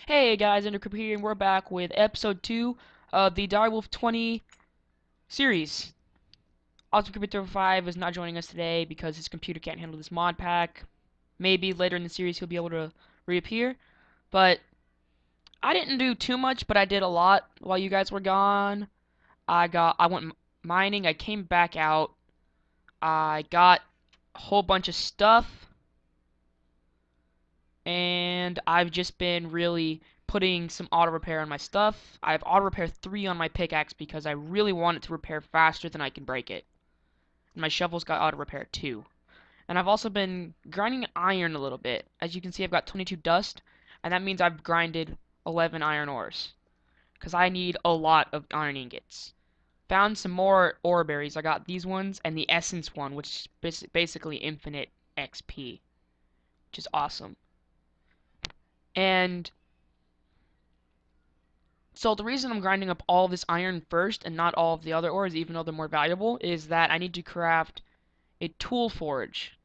Hey guys, Undercooper here, and we're back with episode 2 of the Direwolf20 series. Oreberry5 is not joining us today because his computer can't handle this mod pack. Maybe later in the series he'll be able to reappear, but I didn't do too much, but I did a lot while you guys were gone. I went mining, I came back out, I got a whole bunch of stuff, and I've just been really putting some auto repair on my stuff. I have auto repair 3 on my pickaxe because I really want it to repair faster than I can break it. And my shovel's got auto repair 2. And I've also been grinding iron a little bit. As you can see, I've got 22 dust, and that means I've grinded 11 iron ores. Because I need a lot of iron ingots. Found some more ore berries. I got these ones and the essence one, which is basically infinite XP. Which is awesome. And so the reason I'm grinding up all this iron first and not all of the other ores, even though they're more valuable, is that I need to craft a tool forge.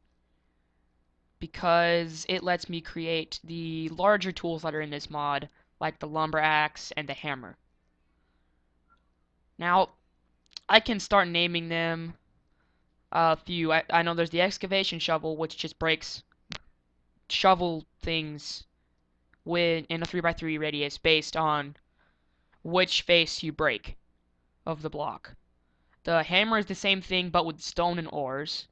Because it lets me create the larger tools that are in this mod, like the lumber axe and the hammer. Now, I can start naming them a few. I know there's the excavation shovel, which just breaks shovel things in a 3x3 radius based on which face you break of the block. The hammer is the same thing, but with stone and ores.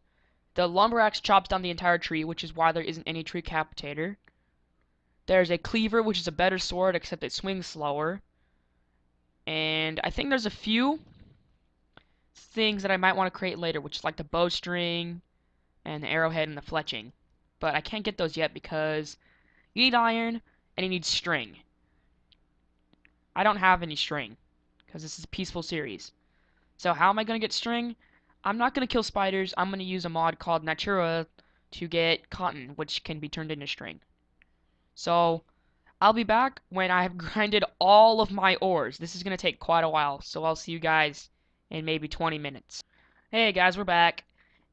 The lumber axe chops down the entire tree, which is why there isn't any tree capitator. There's a cleaver, which is a better sword, except it swings slower. And I think there's a few things that I might want to create later, which is like the bowstring and the arrowhead and the fletching. But I can't get those yet because you need iron and you need string. I don't have any string because this is a peaceful series. So how am I going to get string? I'm not going to kill spiders. I'm going to use a mod called Natura to get cotton, which can be turned into string. So I'll be back when I have grinded all of my ores. This is going to take quite a while, so I'll see you guys in maybe 20 minutes. Hey guys, we're back.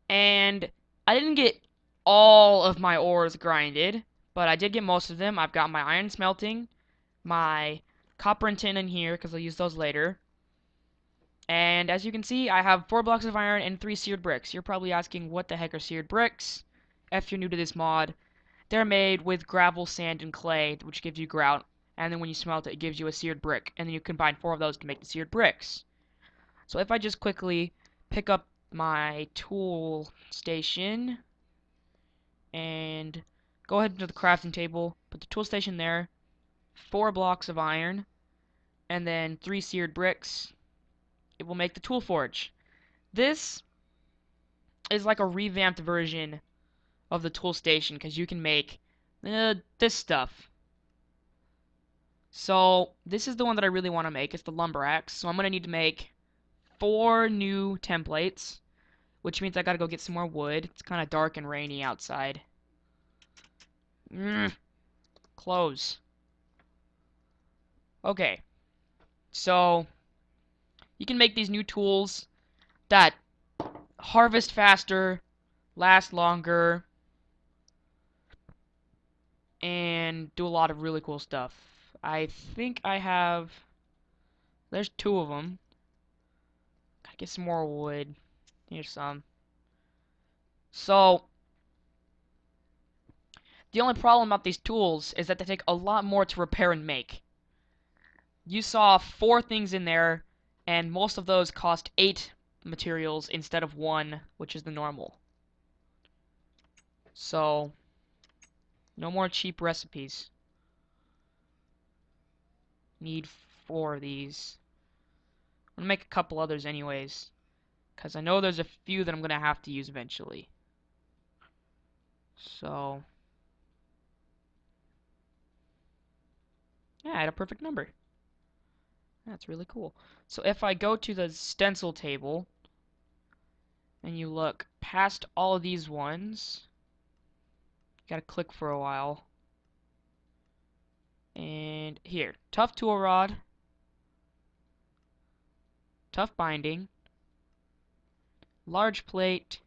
And I didn't get all of my ores grinded, but I did get most of them. I've got my iron smelting, my copper and tin in here, because I'll use those later. And as you can see, I have 4 blocks of iron and 3 seared bricks. You're probably asking, what the heck are seared bricks? If you're new to this mod, they're made with gravel, sand, and clay, which gives you grout. And then when you smelt it, it gives you a seared brick. And then you combine 4 of those to make the seared bricks. So if I just quickly pick up my tool station and go ahead to the crafting table, put the tool station there, 4 blocks of iron, and then 3 seared bricks, it will make the tool forge. This is like a revamped version of the tool station because you can make this stuff. So this is the one that I really want to make. It's the lumber axe. So I'm going to need to make 4 new templates, which means I got to go get some more wood. It's kind of dark and rainy outside. Close. Okay. So you can make these new tools that harvest faster, last longer, and do a lot of really cool stuff. I think I have... There's 2 of them. Gotta get some more wood. Here's some. So, the only problem about these tools is that they take a lot more to repair and make. You saw 4 things in there, and most of those cost 8 materials instead of 1, which is the normal. So, no more cheap recipes. Need 4 of these. I'm gonna make a couple others anyways, because I know there's a few that I'm gonna have to use eventually. So, yeah, I had a perfect number. That's really cool. So if I go to the stencil table, and you look past all of these ones, you gotta click for a while. And here, tough tool rod, tough binding, large plate,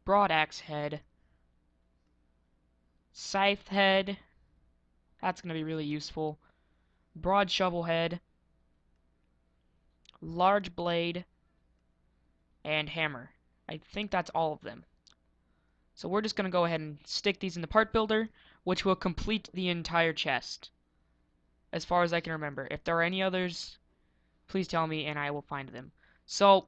broad axe head, scythe head, That's going to be really useful. Broad shovel head, large blade, and hammer. I think that's all of them. So we're just going to go ahead and stick these in the part builder, which will complete the entire chest, as far as I can remember. If there are any others, please tell me and I will find them. So,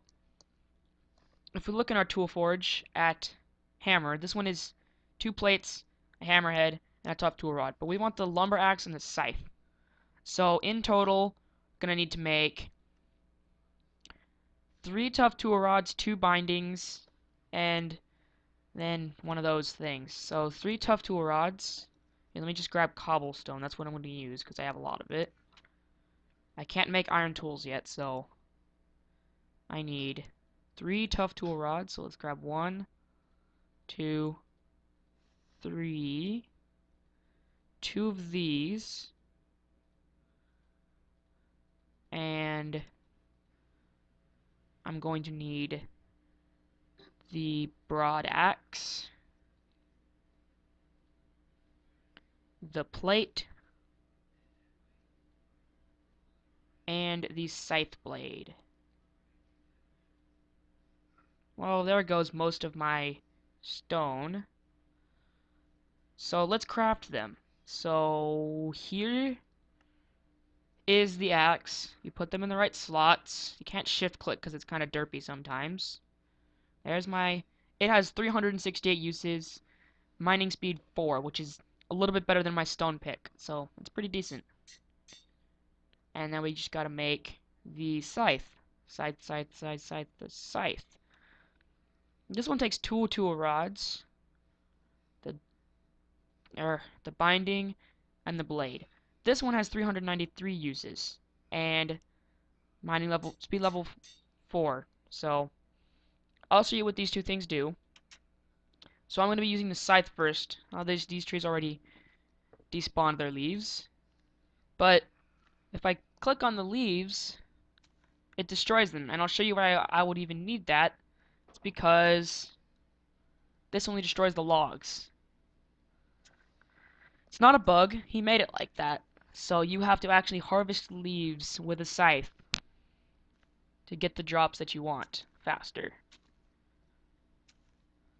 if we look in our tool forge at hammer, this one is 2 plates, a hammerhead, and a tough tool rod. But we want the lumber axe and the scythe. So in total, gonna need to make 3 tough tool rods, 2 bindings, and then one of those things. So 3 tough tool rods. And let me just grab cobblestone. That's what I'm going to use because I have a lot of it. I can't make iron tools yet, so I need 3 tough tool rods. So let's grab 1, 2, 3, 2 of these, and I'm going to need the broad axe, the plate, and the scythe blade. Well, there goes most of my stone. So let's craft them. So here is the axe. You put them in the right slots. You can't shift click because it's kind of derpy sometimes. There's my... It has 368 uses, mining speed 4, which is a little bit better than my stone pick. So it's pretty decent. And then we just gotta make the scythe. Scythe, the scythe. This one takes 2 tool rods, the binding, and the blade. This one has 393 uses, and mining level, speed level 4. So, I'll show you what these 2 things do. So I'm going to be using the scythe first. These trees already despawned their leaves. But, if I click on the leaves, it destroys them. And I'll show you why I would even need that. It's because this only destroys the logs. It's not a bug, he made it like that. So you have to actually harvest leaves with a scythe to get the drops that you want faster.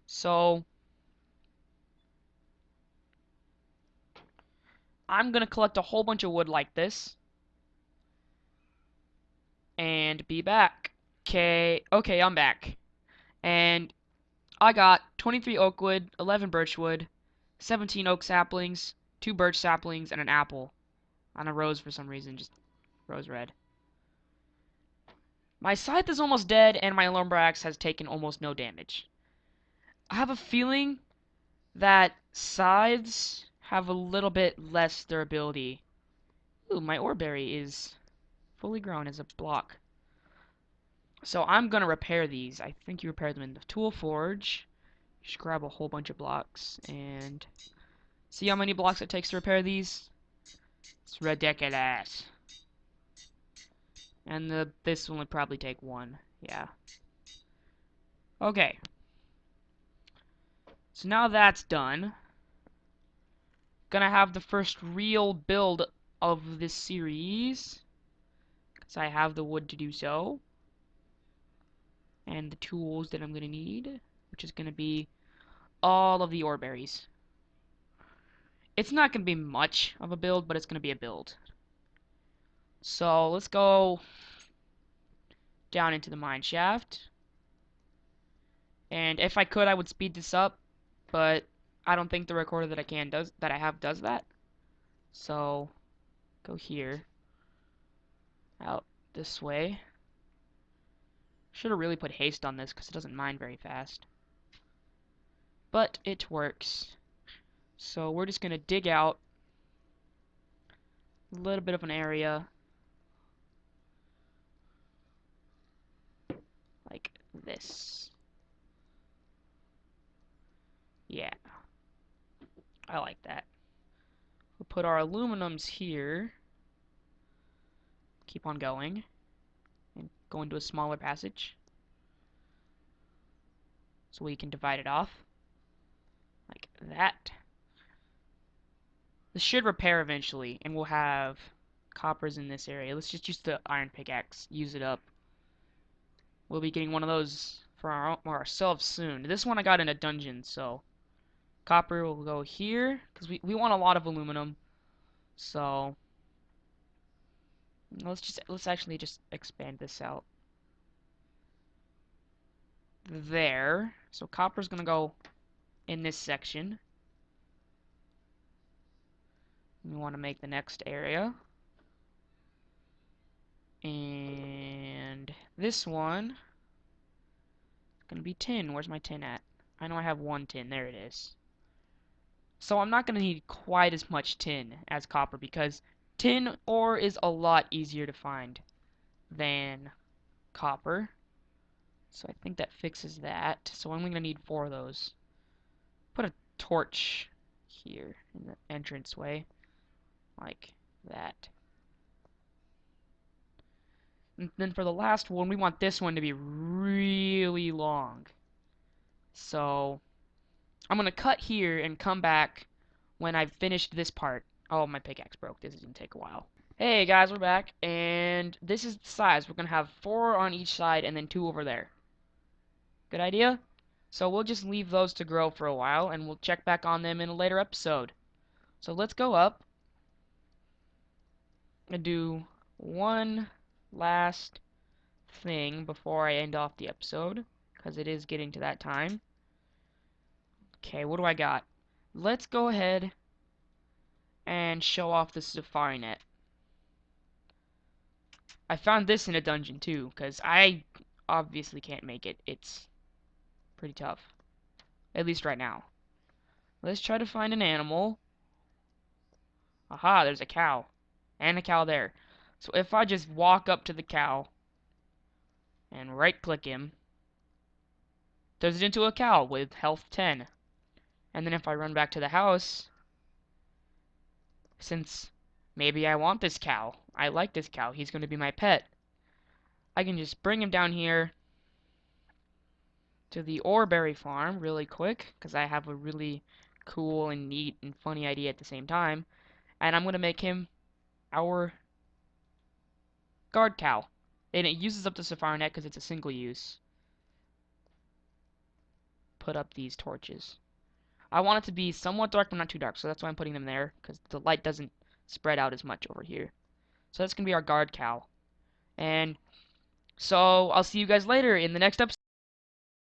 So I'm gonna collect a whole bunch of wood like this and be back. Okay, I'm back. And I got 23 oak wood, 11 birch wood, 17 oak saplings, 2 birch saplings, and an apple. On a rose for some reason, just rose red. My scythe is almost dead, and my lumber axe has taken almost no damage. I have a feeling that scythes have a little bit less durability. Ooh, my oreberry is fully grown as a block. So I'm gonna repair these. I think you repair them in the tool forge. Just grab a whole bunch of blocks and see how many blocks it takes to repair these? It's ridiculous. And this will probably take 1. Yeah. Okay. So now that's done. Gonna have the first real build of this series. Because I have the wood to do so. And the tools that I'm gonna need. Which is gonna be all of the ore berries. It's not gonna be much of a build, but it's gonna be a build. So let's go down into the mine shaft. And if I could, I would speed this up, but I don't think the recorder that I have does that. So go here, out this way. Should have really put haste on this because it doesn't mine very fast, but it works. So we're just gonna dig out a little bit of an area like this. Yeah, I like that. We'll put our aluminums here. Keep on going. And go into a smaller passage. So we can divide it off. Like that. This should repair eventually, and we'll have coppers in this area. Let's just use the iron pickaxe. Use it up. We'll be getting one of those for ourselves soon. This one I got in a dungeon, so copper will go here because we want a lot of aluminum. So let's actually just expand this out. There. So copper's gonna go in this section. We want to make the next area. And this one gonna be tin. Where's my tin at? I know I have one tin. There it is. So I'm not gonna need quite as much tin as copper because tin ore is a lot easier to find than copper. So I think that fixes that. So I'm only gonna need 4 of those. Put a torch here in the entranceway, like that. And then for the last one, we want this one to be really long. So I'm gonna cut here and come back when I've finished this part. Oh, my pickaxe broke. This is gonna take a while. Hey guys, we're back, and this is the size. We're gonna have 4 on each side and then 2 over there. Good idea? So we'll just leave those to grow for a while, and we'll check back on them in a later episode. So let's go up and do one last thing before I end off the episode, because it is getting to that time. Okay, what do I got? Let's go ahead and show off the safari net. I found this in a dungeon too, because I obviously can't make it. It's pretty tough. At least right now. Let's try to find an animal. Aha, there's a cow. And a cow there. So if I just walk up to the cow and right click him, turns it into a cow with health 10. And then if I run back to the house, since maybe I want this cow, I like this cow, he's going to be my pet, I can just bring him down here to the oreberry farm really quick, because I have a really cool and neat and funny idea at the same time, and I'm going to make him our guard cow. And it uses up the safari net because it's a single use. Put up these torches. I want it to be somewhat dark but not too dark, so that's why I'm putting them there, because the light doesn't spread out as much over here. So that's going to be our guard cow. And so I'll see you guys later in the next episode.